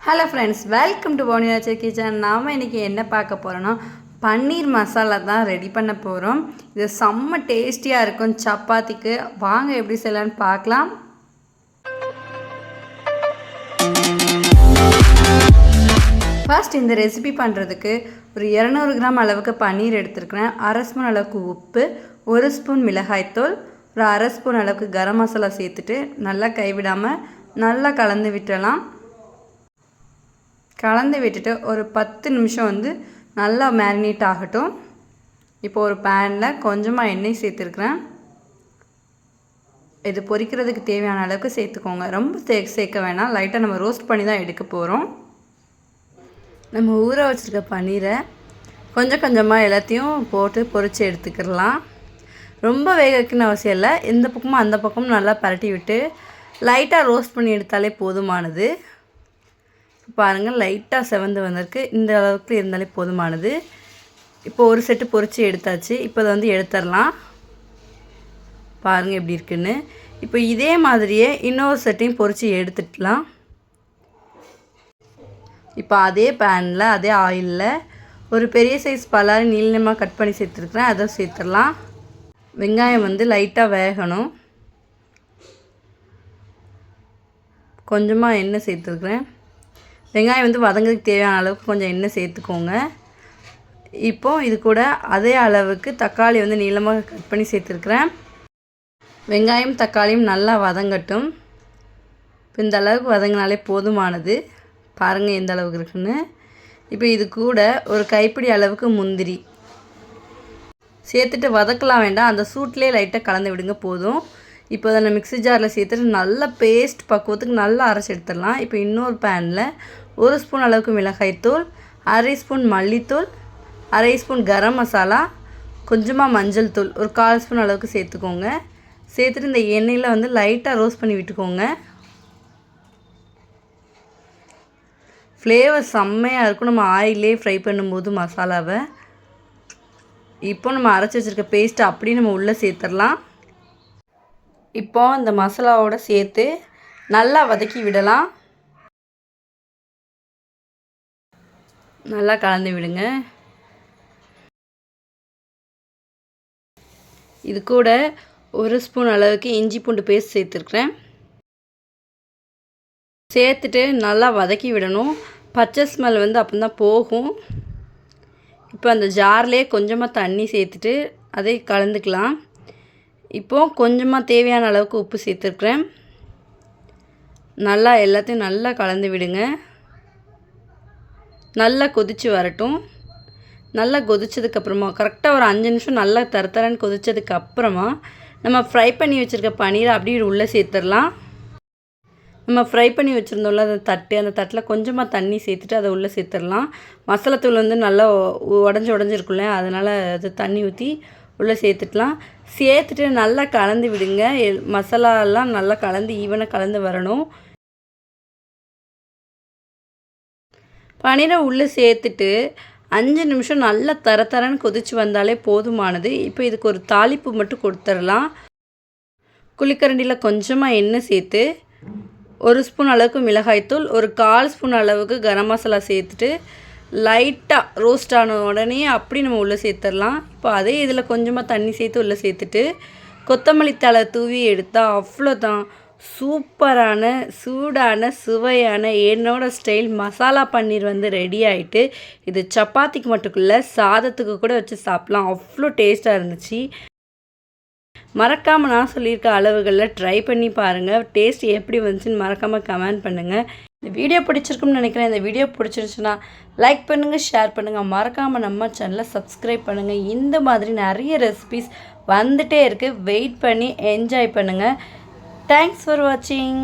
Hello friends, welcome to போனியாச்சர் kitchen. நாம் இன்றைக்கி என்ன பார்க்க போகிறோன்னா பன்னீர் மசாலா தான் ரெடி பண்ண போகிறோம். இது செம்ம டேஸ்டியாக இருக்கும் சப்பாத்திக்கு. வாங்க எப்படி செய்யலான்னு பார்க்கலாம். ஃபர்ஸ்ட் இந்த ரெசிபி பண்ணுறதுக்கு ஒரு 200 கிராம் அளவுக்கு பன்னீர் எடுத்துருக்கிறேன். 1/2 ஸ்பூன் அளவுக்கு உப்பு, 1 ஸ்பூன் மிளகாய்த்தூள், ஒரு 1/2 ஸ்பூன் அளவுக்கு கரம் மசாலா சேர்த்துட்டு நல்லா கைவிடாமல் நல்லா கலந்து விட்டுறலாம். கலந்து விட்டுட்டு ஒரு 10 நிமிஷம் நல்லா மேரினேட் ஆகட்டும். இப்போ ஒரு பேனில் கொஞ்சமாக எண்ணெய் சேர்த்துருக்குறேன். இது பொரிக்கிறதுக்கு தேவையான அளவுக்கு சேர்த்துக்கோங்க. ரொம்ப சேர்க்க வேணாம், லைட்டாக நம்ம ரோஸ்ட் பண்ணி தான் எடுக்க போகிறோம். நம்ம ஊற வச்சுருக்க பன்னீரை கொஞ்சம் கொஞ்சமாக எல்லாத்தையும் போட்டு பொரித்து எடுத்துக்கிடலாம். ரொம்ப வேக வைக்கணும்னு அவசியம் இல்லை. இந்த பக்கமும் அந்த பக்கமும் நல்லா பரட்டி விட்டு லைட்டாக ரோஸ்ட் பண்ணி எடுத்தாலே போதுமானது. பாருங்கள், லைட்டாக செவந்து வந்திருக்கு. இந்த அளவுக்கு இருந்தாலே போதுமானது. இப்போ ஒரு செட்டு பொரித்து எடுத்தாச்சு. இப்போ அதை எடுத்துடலாம். பாருங்கள் எப்படி இருக்குன்னு. இப்போ இதே மாதிரியே இன்னொரு செட்டையும் பொரித்து எடுத்துடலாம். இப்போ அதே பேனில் அதே ஆயிலில் ஒரு பெரிய சைஸ் பலாரி நீளமாக கட் பண்ணி சேர்த்துருக்குறேன். அதை சேர்த்துடலாம். வெங்காயம் லைட்டாக வேகணும். கொஞ்சமாக எண்ணெய் சேர்த்துருக்குறேன். வெங்காயம் வதங்கிறதுக்கு தேவையான அளவுக்கு கொஞ்சம் எண்ணெய் சேர்த்துக்கோங்க. இப்போது இது கூட அதே அளவுக்கு தக்காளி நீளமாக கட் பண்ணி சேர்த்துருக்குறேன். வெங்காயம் தக்காளியும் நல்லா வதங்கட்டும். இப்போ இந்த அளவுக்கு வதங்கினாலே போதுமானது. பாருங்கள் எந்த அளவுக்கு இருக்குன்னு. இப்போ இது கூட ஒரு கைப்பிடி அளவுக்கு முந்திரி சேர்த்துட்டு வதக்கலாம் வேண்டாம், அந்த சூட்லேயே லைட்டாக கலந்து விடுங்க போதும். இப்போ அதை மிக்ஸி ஜாரில் சேர்த்துட்டு நல்லா பேஸ்ட் பக்குவத்துக்கு நல்லா அரைச்சி எடுத்துடலாம். இப்போ இன்னொரு பேனில் 1 ஸ்பூன் அளவுக்கு மிளகாய்த்தூள், 1/2 ஸ்பூன் மல்லித்தூள், 1/2 ஸ்பூன் கரம் மசாலா, கொஞ்சமாக மஞ்சள் தூள், ஒரு 1/4 ஸ்பூன் அளவுக்கு சேர்த்துக்கோங்க. சேர்த்துட்டு இந்த எண்ணெயில் லைட்டாக ரோஸ்ட் பண்ணி விட்டுக்கோங்க. ஃப்ளேவர் செம்மையாக இருக்கும் நம்ம ஆயிலே ஃப்ரை பண்ணும்போது மசாலாவை. இப்போ நம்ம அரைச்சி வச்சுருக்க பேஸ்ட்டை அப்படியே நம்ம உள்ளே சேர்த்துடலாம். இப்போ இந்த மசாலாவோடு சேர்த்து நல்லா வதக்கி விடலாம். நல்லா கலந்து விடுங்க. இது கூட 1 ஸ்பூன் அளவுக்கு இஞ்சி பூண்டு பேஸ்ட் சேர்த்துருக்குறேன். சேர்த்துட்டு நல்லா வதக்கி விடணும். பச்சை ஸ்மெல் அப்போ தான் போகும். இப்போ அந்த ஜார்லேயே கொஞ்சமாக தண்ணி சேர்த்துட்டு அதை கலந்துக்கலாம். இப்போது கொஞ்சமாக தேவையான அளவுக்கு உப்பு சேர்த்துருக்குறேன். நல்லா எல்லாத்தையும் நல்லா கலந்து விடுங்க. நல்லா கொதித்து வரட்டும். நல்லா கொதித்ததுக்கப்புறமா கரெக்டாக ஒரு 5 நிமிஷம் நல்லா தரன்னு கொதித்ததுக்கப்புறமா நம்ம ஃப்ரை பண்ணி வச்சுருக்க பன்னீரை அப்படியே உள்ளே சேர்த்துடலாம். நம்ம ஃப்ரை பண்ணி வச்சுருந்தோம்ல அந்த தட்டில் கொஞ்சமாக தண்ணி சேர்த்துட்டு அதை உள்ளே சேர்த்துடலாம். மசாலாத்தூள் நல்லா உடஞ்சிருக்குல்ல, அதனால் அது தண்ணி ஊற்றி உள்ளே சேர்த்துக்கலாம். சேர்த்துட்டு நல்லா கலந்து விடுங்க. மசாலாலாம் நல்லா கலந்து ஈவனாக கலந்து வரணும். பன்னீரை உள்ளே சேர்த்துட்டு 5 நிமிஷம் நல்லா தரன்னு கொதித்து வந்தாலே போதுமானது. இப்போ இதுக்கு ஒரு தாளிப்பு மட்டும் கொடுத்துடலாம். குழிக்கரண்டியில் கொஞ்சமாக எண்ணெய் சேர்த்து 1 ஸ்பூன் அளவுக்கு மிளகாய்த்தூள், ஒரு 1/4 ஸ்பூன் அளவுக்கு கரம் மசாலா சேர்த்துட்டு லைட்டாக ரோஸ்ட் ஆன உடனே அப்படி நம்ம உள்ளே சேர்த்துடலாம். இப்போ அதே இதில் கொஞ்சமாக தண்ணி சேர்த்து உள்ளே சேர்த்துட்டு கொத்தமல்லி தழை தூவி எடுத்தால் அவ்வளோதான். சூப்பரான சூடான சுவையான என்னோட ஸ்டைல் மசாலா பன்னீர் ரெடி ஆகிட்டு. இது சப்பாத்திக்கு மட்டும் இல்லை, சாதத்துக்கு கூட வச்சு சாப்பிட்லாம். அவ்வளோ டேஸ்ட்டாக இருந்துச்சு. மறக்காமல் நான் சொல்லியிருக்க அளவுகளில் ட்ரை பண்ணி பாருங்கள். டேஸ்ட் எப்படி வந்துச்சுன்னு மறக்காமல் கமெண்ட் பண்ணுங்கள். இந்த வீடியோ பிடிச்சிருக்குன்னு நினைக்கிறேன். இந்த வீடியோ பிடிச்சிருச்சுன்னா லைக் பண்ணுங்கள், ஷேர் பண்ணுங்கள். மறக்காமல் நம்ம சேனலை சப்ஸ்கிரைப் பண்ணுங்கள். இந்த மாதிரி நிறைய ரெசிபீஸ் வந்துகிட்டே இருக்குது. வெயிட் பண்ணி என்ஜாய் பண்ணுங்கள். தேங்க்ஸ் ஃபார் வாட்சிங்.